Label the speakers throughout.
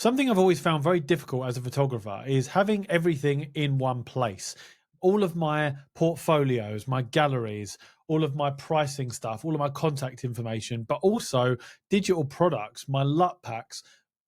Speaker 1: Something I've always found very difficult as a photographer is having everything in one place. All of my portfolios, my galleries, all of my pricing stuff, all of my contact information, but also digital products, my LUT packs,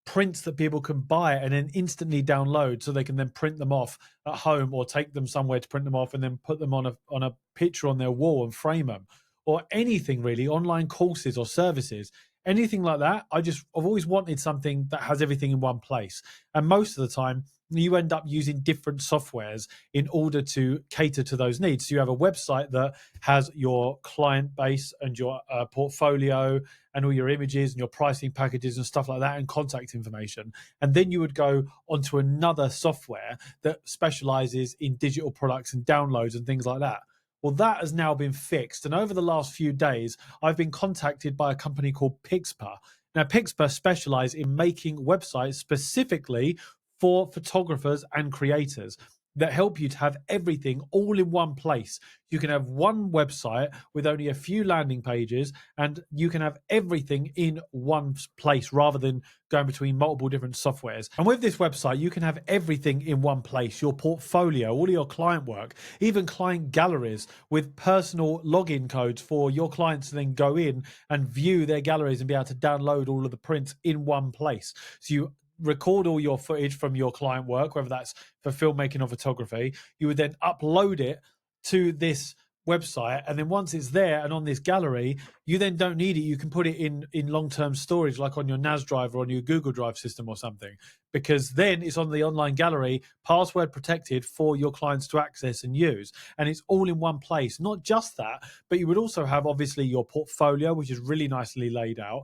Speaker 1: prints that people can buy and then instantly download so they can then print them off at home or take them somewhere to print them off and then put them on a picture on their wall and frame them, or anything really, online courses or services. Anything like that, I've always wanted something that has everything in one place. And most of the time, you end up using different softwares in order to cater to those needs. So you have a website that has your client base and your portfolio and all your images and your pricing packages and stuff like that and contact information. And then you would go onto another software that specializes in digital products and downloads and things like that. Well, that has now been fixed. And over the last few days, I've been contacted by a company called Pixpa. Now, Pixpa specialize in making websites specifically for photographers and creators that help you to have everything all in one place. You can have one website with only a few landing pages and you can have everything in one place rather than going between multiple different softwares. And with this website, you can have everything in one place: your portfolio, all of your client work, even client galleries with personal login codes for your clients to then go in and view their galleries and be able to download all of the prints in one place. So you record all your footage from your client work, whether that's for filmmaking or photography. You would then upload it to this website, and then once it's there and on this gallery, you then don't need it. You can put it in long-term storage, like on your NAS drive or on your Google Drive system or something, because then it's on the online gallery, password protected for your clients to access and use, and it's all in one place. Not just that, but you would also have obviously your portfolio, which is really nicely laid out,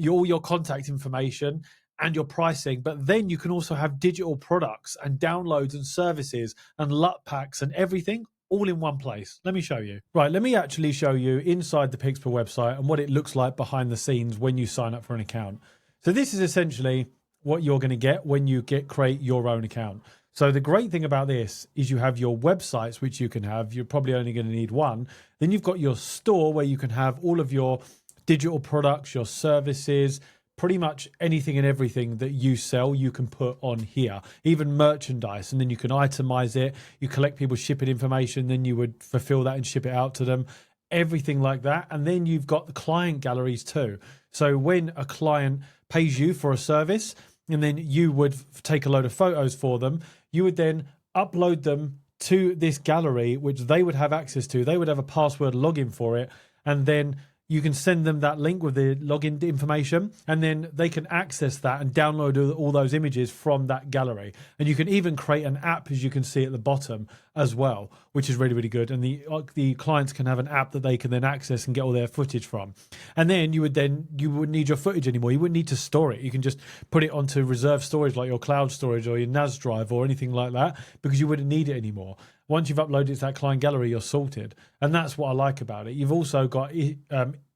Speaker 1: all your contact information and your pricing, but then you can also have digital products and downloads and services and LUT packs and everything all in one place. Let me show you. Right, let me actually show you inside the Pixpa website and what it looks like behind the scenes when you sign up for an account. So this is essentially what you're going to get when you create your own account. So the great thing about this is you have your websites, which you can have. You're probably only going to need one. Then you've got your store where you can have all of your digital products, your services, pretty much anything and everything that you sell, you can put on here, even merchandise. And then you can itemize it. You collect people's shipping information, then you would fulfill that and ship it out to them, everything like that. And then you've got the client galleries too. So when a client pays you for a service, and then you would take a load of photos for them, you would then upload them to this gallery, which they would have access to. They would have a password login for it. And then you can send them that link with the login information, and then they can access that and download all those images from that gallery. And you can even create an app, as you can see at the bottom as well, which is really, really good. And the clients can have an app that they can then access and get all their footage from. And then you wouldn't need your footage anymore. You wouldn't need to store it. You can just put it onto reserve storage, like your cloud storage or your NAS drive or anything like that, because you wouldn't need it anymore. Once you've uploaded it to that client gallery, you're sorted. And that's what I like about it. You've also got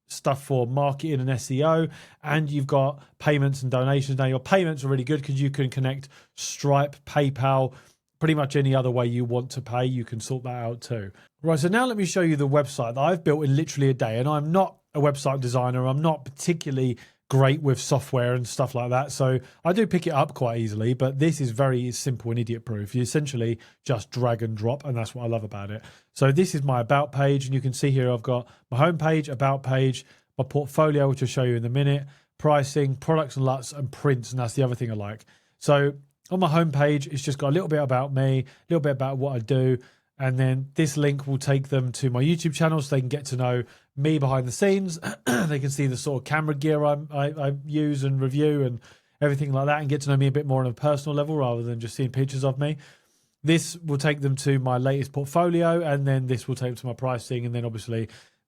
Speaker 1: stuff for marketing and SEO, and you've got payments and donations. Now, your payments are really good because you can connect Stripe, PayPal, pretty much any other way you want to pay. You can sort that out too. Right, so now let me show you the website that I've built in literally a day. And I'm not a website designer. I'm not particularly great with software and stuff like that. So I do pick it up quite easily, but this is very simple and idiot proof. You essentially just drag and drop, and that's what I love about it. So this is my about page, and you can see here I've got my home page, about page, my portfolio, which I'll show you in a minute, pricing, products and LUTs, and prints, and that's the other thing I like. So on my home page, it's just got a little bit about me, a little bit about what I do, and then this link will take them to my YouTube channel so they can get to know me behind the scenes. They can see the sort of camera gear I use and review and everything like that, and get to know me a bit more on a personal level rather than just seeing pictures of me. This will take them to my latest portfolio, and then this will take them to my pricing, and then obviously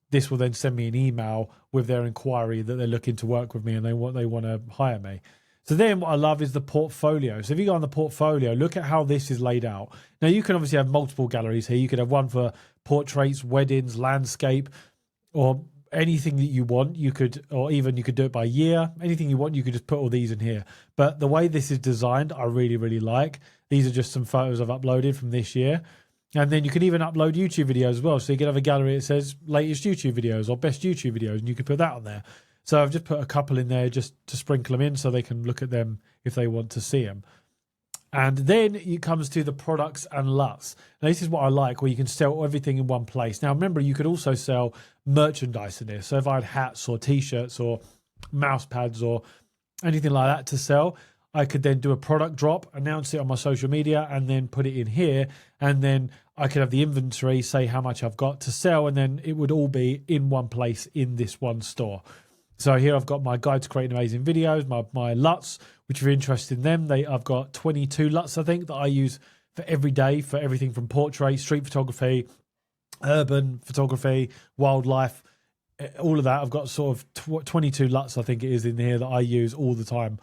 Speaker 1: this will then send me an email with their inquiry that they're looking to work with me and they want to hire me. So then what I love is the portfolio. So if you go on the portfolio, look at how this is laid out. Now, you can obviously have multiple galleries here. You could have one for portraits, weddings, landscape, or anything that you want. You could do it by year. Anything you want, you could just put all these in here. But the way this is designed, I really, really like. These are just some photos I've uploaded from this year. And then you can even upload YouTube videos as well. So you can have a gallery that says latest YouTube videos or best YouTube videos, and you can put that on there. So I've just put a couple in there just to sprinkle them in so they can look at them if they want to see them. And then it comes to the products and LUTs. Now, this is what I like, where you can sell everything in one place. Now, remember, you could also sell merchandise in this. So if I had hats or T-shirts or mouse pads or anything like that to sell, I could then do a product drop, announce it on my social media, and then put it in here. And then I could have the inventory, say how much I've got to sell, and then it would all be in one place in this one store. So here I've got my guide to creating amazing videos, my LUTs, which if you're interested in them, I've got 22 LUTs, I think, that I use for every day for everything from portrait, street photography, urban photography, wildlife, all of that. I've got sort of 22 LUTs, I think it is, in here that I use all the time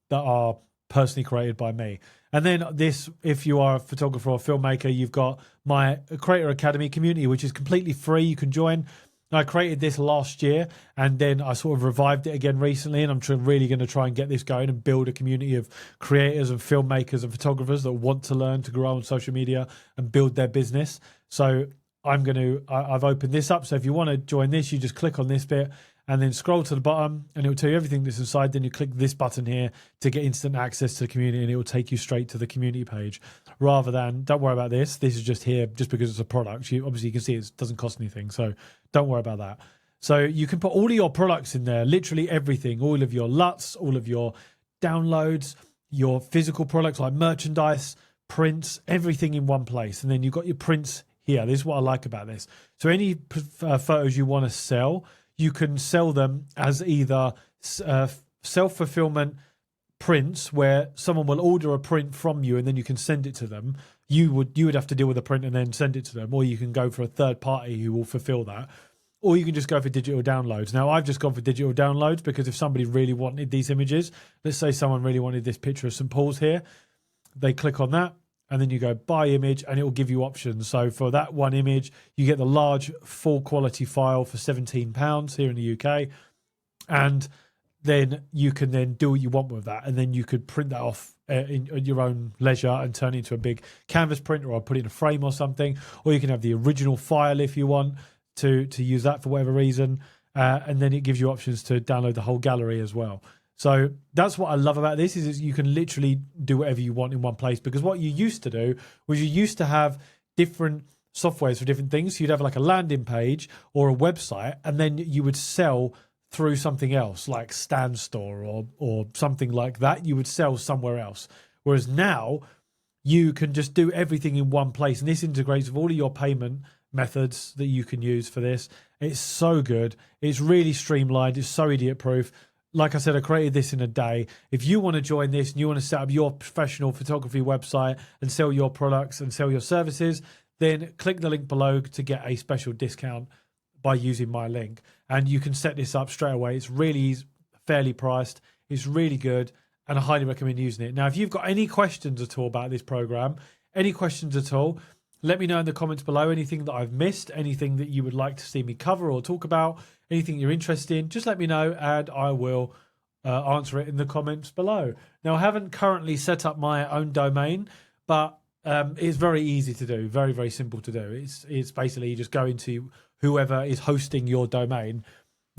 Speaker 1: that are personally created by me. And then this, if you are a photographer or filmmaker, you've got my Creator Academy community, which is completely free. You can join. I created this last year, and then I sort of revived it again recently, and I'm really going to try and get this going and build a community of creators and filmmakers and photographers that want to learn to grow on social media and build their business. So I've opened this up. So if you want to join this, you just click on this bit and then scroll to the bottom, and it will tell you everything that's inside. Then you click this button here to get instant access to the community, and it will take you straight to the community page, rather than, don't worry about this. This is just here just because it's a product. Obviously you can see it doesn't cost anything, so don't worry about that. So you can put all of your products in there, literally everything, all of your LUTs, all of your downloads, your physical products like merchandise, prints, everything in one place. And then you've got your prints here. This is what I like about this. So any photos you want to sell, you can sell them as either self-fulfillment prints, where someone will order a print from you and then you can send it to them. You would have to deal with the print and then send it to them, or you can go for a third party who will fulfill that, or you can just go for digital downloads. Now, I've just gone for digital downloads because if somebody really wanted these images, let's say someone really wanted this picture of St. Paul's here, they click on that, and then you go buy image, and it will give you options. So for that one image, you get the large full quality file for £17 here in the UK. And then you can then do what you want with that. And then you could print that off in your own leisure and turn it into a big canvas printer, or put it in a frame or something. Or you can have the original file if you want to use that for whatever reason. And then it gives you options to download the whole gallery as well. So that's what I love about this, is you can literally do whatever you want in one place. Because what you used to do was you used to have different softwares for different things. So you'd have like a landing page or a website, and then you would sell through something else like Stan Store or something like that. You would sell somewhere else. Whereas now you can just do everything in one place. And this integrates with all of your payment methods that you can use for this. It's so good. It's really streamlined. It's so idiot proof. Like I said, I created this in a day. If you want to join this and you want to set up your professional photography website and sell your products and sell your services, then click the link below to get a special discount by using my link. And you can set this up straight away. It's really fairly priced. It's really good, and I highly recommend using it. Now, if you've got any questions at all about this program, any questions at all, let me know in the comments below. Anything that I've missed, anything that you would like to see me cover or talk about, anything you're interested in, just let me know and I will answer it in the comments below. Now, I haven't currently set up my own domain, but it's very easy to do, very, very simple to do. It's basically you just go into whoever is hosting your domain,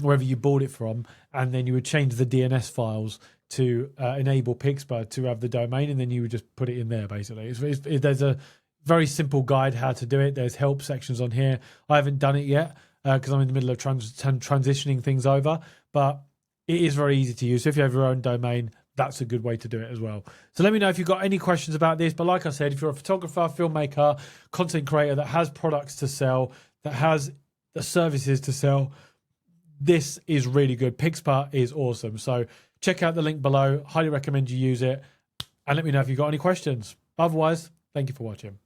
Speaker 1: wherever you bought it from, and then you would change the DNS files to enable Pixpur to have the domain, and then you would just put it in there, basically. There's a very simple guide how to do it. There's help sections on here. I haven't done it yet because I'm in the middle of transitioning things over, but it is very easy to use. So if you have your own domain, that's a good way to do it as well. So let me know if you've got any questions about this. But like I said, if you're a photographer, filmmaker, content creator that has products to sell, that has the services to sell, this is really good. Pixpur is awesome. So check out the link below. Highly recommend you use it. And let me know if you've got any questions. Otherwise, thank you for watching.